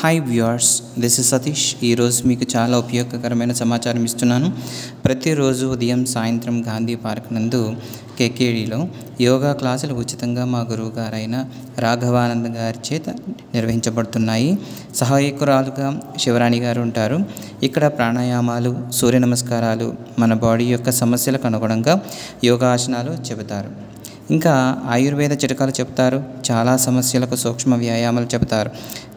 Hi viewers, this is Satish. ఈరోజు మీకు చాలా ఉపయోగకరమైన సమాచారం ఇస్తున్నాను. ప్రతిరోజు ఉదయం సాయంత్రం గాంధీ పార్క్ నందు కేకేడిలో యోగా క్లాసులు ఉచితంగా మా గురువు గారైన రాఘవానంద గారి చేత నిర్వహించబడుతున్నాయి. సహాయకురాలుగా శివరాణి గారు ఉంటారు. ఇక్కడ ప్రాణాయామాలు, సూర్య నమస్కారాలు, మన బాడీ యొక్క సమస్యలకు అనుగుణంగా యోగాసనాలు చెబుతారు. ఇంకా ఆయుర్వేద చిట్కాలు చెప్తారు. చాలా సమస్యలకు సూక్ష్మ వ్యాయామాలు చెబుతారు.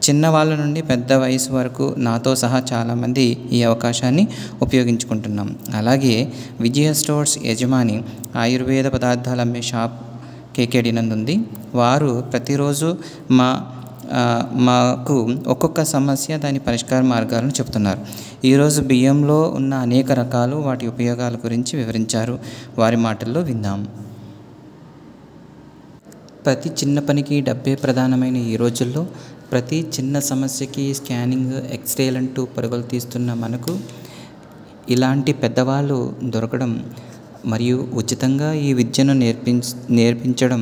చిన్నవాళ్ళ నుండి పెద్ద వయసు వరకు నాతో సహా చాలామంది ఈ అవకాశాన్ని ఉపయోగించుకుంటున్నాం. అలాగే విజయ స్టోర్స్ యజమాని ఆయుర్వేద పదార్థాలు అమ్మే షాప్ కేకేడి నందుంది. వారు ప్రతిరోజు మాకు ఒక్కొక్క సమస్య దాని పరిష్కార మార్గాలను చెప్తున్నారు. ఈరోజు బియ్యంలో ఉన్న అనేక రకాలు, వాటి ఉపయోగాల గురించి వివరించారు. వారి మాటల్లో విందాం. ప్రతి చిన్న పనికి డబ్బే ప్రధానమైన ఈ రోజుల్లో ప్రతి చిన్న సమస్యకి స్కానింగ్, ఎక్స్రేలంటూ పరుగులు తీస్తున్న మనకు ఇలాంటి పెద్దవాళ్ళు దొరకడం మరియు ఉచితంగా ఈ విద్యను నేర్పించడం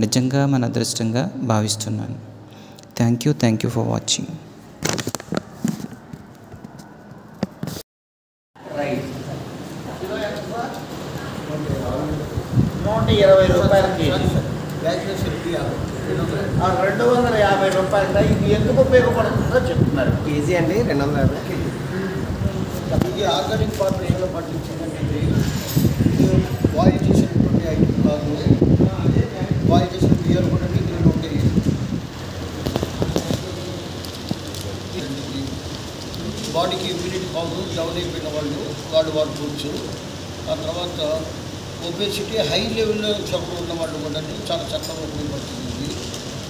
నిజంగా మన అదృష్టంగా భావిస్తున్నాను. Thank you for watching. ₹250 ఇది ఎందుకు ఉపయోగపడుతుందో చెప్తున్నారు. కేజీ అండి 250 ఇది ఆర్గానిక్ ఫార్మేషన్లో పండించిందండి. ఇది బాయిల్ చేసినటువంటి ఐటమ్ కాదు. బాయిల్ చేసిన బియ్యాలు కూడా దీనిలో ఉంటాయి. బాడీకి ఇమ్యూనిటీ పవర్ డౌన్ అయిపోయిన వాళ్ళు వాడుకోవచ్చు. ఆ తర్వాత ఒబేసిటీ హై లెవెల్లో షుగర్ ఉన్న వాళ్ళు కూడా చాలా చక్కగా ఉపయోగపడుతుంది.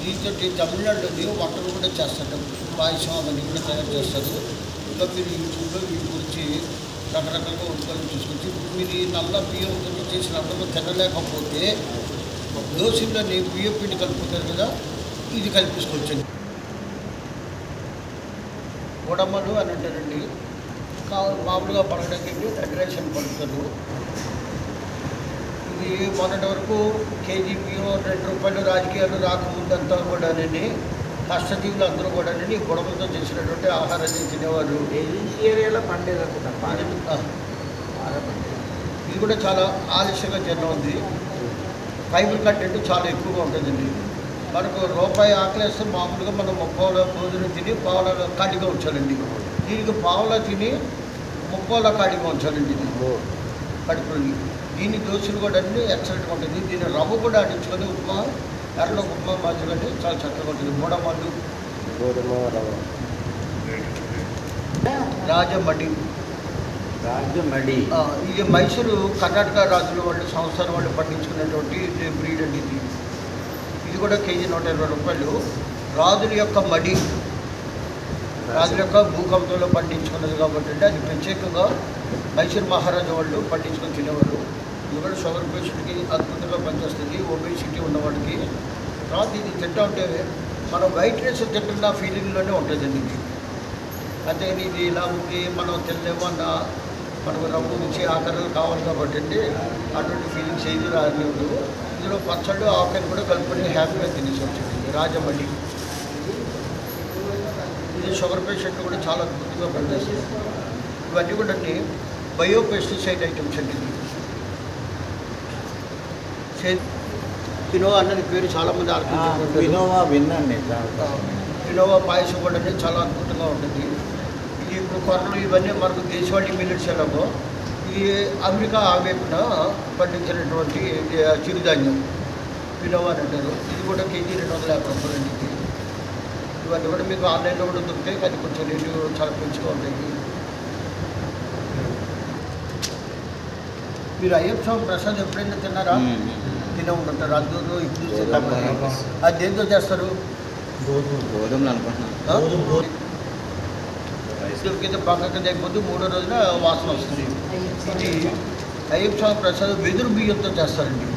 దీంతో తమిళనాడులోని వంటలు కూడా చేస్తారు. పాయసం అవన్నీ కూడా తయారు చేస్తారు. ఇంకా మీరు యూట్యూబ్లో వీటి గురించి రకరకాలుగా వంటకాలు చూసుకోవచ్చు. ఇప్పుడు మీరు ఈ నల్ల బియ్యంతో చేసిన అన్నం తినలేకపోతే దోశలోని బియ్యం పిండి కలుపుతారు కదా, ఇది కలిపించుకోవచ్చండి. గొడమ్మలు అని అంటారండి. మామూలుగా పడడానికి ఫెడరేషన్ పడుతుంది. ఇది మొన్నటి వరకు కేజీ బియ్యం ₹2 రాజకీయాలు రాకముందంతా కూడానండి కష్టజీవులు అందరూ కూడానండి గొడవలతో చేసినటువంటి ఆహారాన్ని తినేవారు. ఏరియాలో పండేది అనుకుంటా. ఇది కూడా చాలా ఆలస్యంగా జీర్ణం ఉంది. ఫైబర్ కంటెంట్ చాలా ఎక్కువగా ఉంటుందండి. మనకు రూపాయి ఆకలేస్తే మామూలుగా మనం 30 భోజనం తిని పావుల ఖాళీగా ఉంచాలండి. దీనికి పావులా తిని 30 ఖాళీగా ఉంచాలండి కడుపులోని. దీని దోశలు కూడా అన్నీ ఎక్సలెంట్గా ఉంటుంది. దీన్ని రవ్వ కూడా ఆడించుకొని ఉప్మా, ఎర్రలో ఉప్మా మార్చుకొని చాలా చక్కగా ఉంటుంది. మూడమల్లు, గోధుమ రవ్వ, రాజమడి. ఇది మైసూరు కర్ణాటక రాజుల వాళ్ళు, సంవత్సరం వాళ్ళు పండించుకునేటువంటి బ్రీడ్ అండి. ఇది కూడా కేజీ ₹120. రాజుల యొక్క మడి, రాజుల యొక్క భూకంపంలో పండించుకున్నది కాబట్టి అంటే అది ప్రత్యేకంగా మైసూరు మహారాజా వాళ్ళు పండించుకొని తినేవారు. ఇది కూడా షుగర్ పేషెంట్కి అద్భుతంగా పనిచేస్తుంది. ఒబేసిటీ ఉన్నవాడికి. తర్వాత ఇది తింటా ఉంటే మనం వైట్ రైస్ తింటున్న ఫీలింగ్లోనే ఉంటుందండి. ఇది అంటే ఇది ఇలా ఉంది, మనం తినలేమన్న మనకు రవ్వు నుంచి ఆకరలు కావాలి కాబట్టి అండి అటువంటి ఫీలింగ్స్ ఏది రానివ్వదు. ఇందులో పచ్చళ్ళు, ఆకలి కూడా కలుపుకొని హ్యాపీగా తినేసి వచ్చింది. రాజమల్లి ఇది షుగర్ పేషెంట్ కూడా చాలా అద్భుతంగా పనిచేస్తుంది. ఇవన్నీ కూడా బయో పెస్టిసైడ్ ఐటమ్స్ అండి. కినోవా అన్నది పేరు చాలామంది ఆడుకుంటారు. కినోవా పాయసం కూడా చాలా అద్భుతంగా ఉంటుంది. ఇది ఇప్పుడు కొరలు ఇవన్నీ మనకు దేశవాళీ మిల్లెట్స్ ఎలాగో ఇది అమెరికా ఆవేపున పండించినటువంటి చిరుధాన్యం కినోవా అని అంటారు. ఇది కూడా కేజీ ₹250 అండి. ఇవన్నీ కూడా మీకు ఆన్లైన్లో కూడా దొరుకుతాయి. కానీ కొంచెం రేటు చాలా పెంచుగా ఉంటాయి. మీరు అయ్యప్ప స్వామి ప్రసాద్ ఎప్పుడైనా తిన్నారా? తినే ఉంటారు. అద్దూరు ఇప్పుడు అది దేంతో చేస్తారు? గోధుమలు అనుకుంటున్నాను. కింద పక్కకి లేకపోతే 3వ రోజున వాసన వస్తుంది. ఇది అయ్యప్ప స్వామి ప్రసాద్ వెదురు బియ్యంతో చేస్తారండి.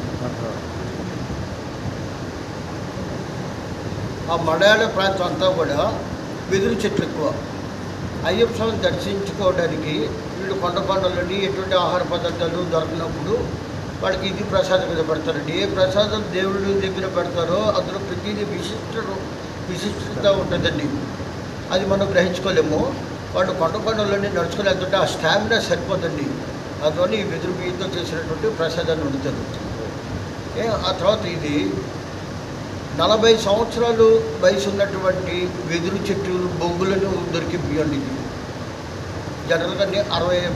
ఆ మలయాళ ప్రాంతం అంతా కూడా వెదురు చెట్లు ఎక్కువ. అయ్యప్ప స్వామిని దర్శించుకోవడానికి వీళ్ళు కొండకొండలని ఎటువంటి ఆహార పదార్థాలు దొరికినప్పుడు వాళ్ళకి ఇది ప్రసాదం మీద పెడతారండి. ఏ ప్రసాదం దేవుడి దగ్గర పెడతారో అందులో ప్రతిదీ విశిష్టత ఉంటుందండి. అది మనం గ్రహించుకోలేము. వాళ్ళు కొండ కొండలన్నీ నడుచుకుని వెళ్తుంటే ఆ స్టామినా సరిపోదండి. అందువల్ల ఈ వెదురు బియ్యంతో చేసినటువంటి ప్రసాదాన్ని వండుతారు. ఆ తర్వాత ఇది 40 సంవత్సరాలు వయసు ఉన్నటువంటి వెదురు చెట్టు బొంగులను దొరికి బియ్యం ఇది. జనరల్గా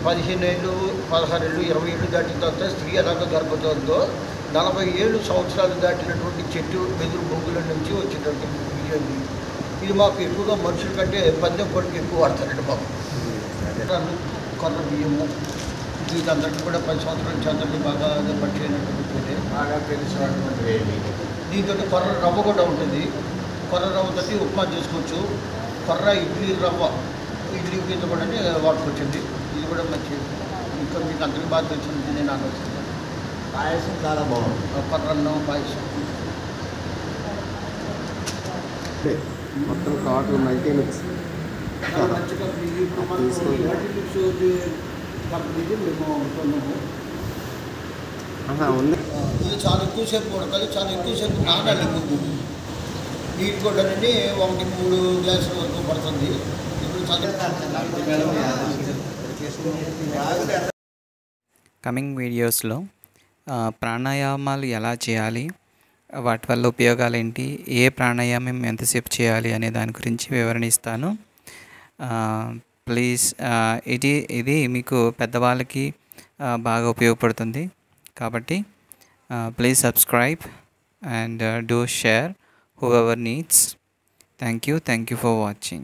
15 ఏళ్ళు 16 ఏళ్ళు 20 ఏళ్ళు దాటిన తర్వాత స్త్రీ ఎలాగ గర్భవతితో 40 సంవత్సరాలు దాటినటువంటి చెట్టు వెదురు బొంగుల నుంచి వచ్చేటువంటి బియ్యం. ఇది మాకు ఎక్కువగా మనుషుల కంటే పందెం కొడుకు ఎక్కువ వాడతారండి బాబు. కొర్ర బియ్యము ఇది అందరికీ కూడా 10 సంవత్సరాల చేతకి బాగా పట్టినటువంటి బాగా తెలిసినటువంటి దీంతో కొర్ర రవ్వ కూడా ఉంటుంది. కొర్ర రవ్వతో ఉప్మా చేసుకోవచ్చు. కొర్ర ఇడ్లీ రవ్వ ఇడ్లీ కింద కూడా వాడుకోవచ్చండి. ఇది కూడా మంచి ఇంకా మీకు అందరికీ బాగా తెలిసింది. నేను ఆలోచిస్తాను పాయసం చాలా బాగుంది. కొర్రన్నం పాయసం మొత్తం కాటు మల్టీ మిక్స్ మంచిగా కంపెనీది మేము అమ్ముతున్నాము. ఉంది. ఇది చాలా ఎక్కువసేపు ఉడకాలి. చాలా ఎక్కువసేపు నానాలి. ముందు నీటి కూడా 1-3 గ్లాసుల వరకు పడుతుంది. ఇప్పుడు కమింగ్ వీడియోస్లో ప్రాణాయామాలు ఎలా చేయాలి, వాటి వల్ల ఉపయోగాలు ఏంటి, ఏ ప్రాణాయామం ఎంతసేపు చేయాలి అనే దాని గురించి వివరణ ఇస్తాను. ప్లీజ్ ఇది మీకు పెద్దవాళ్ళకి బాగా ఉపయోగపడుతుంది కాబట్టి please subscribe and do share whoever needs. Thank you for watching.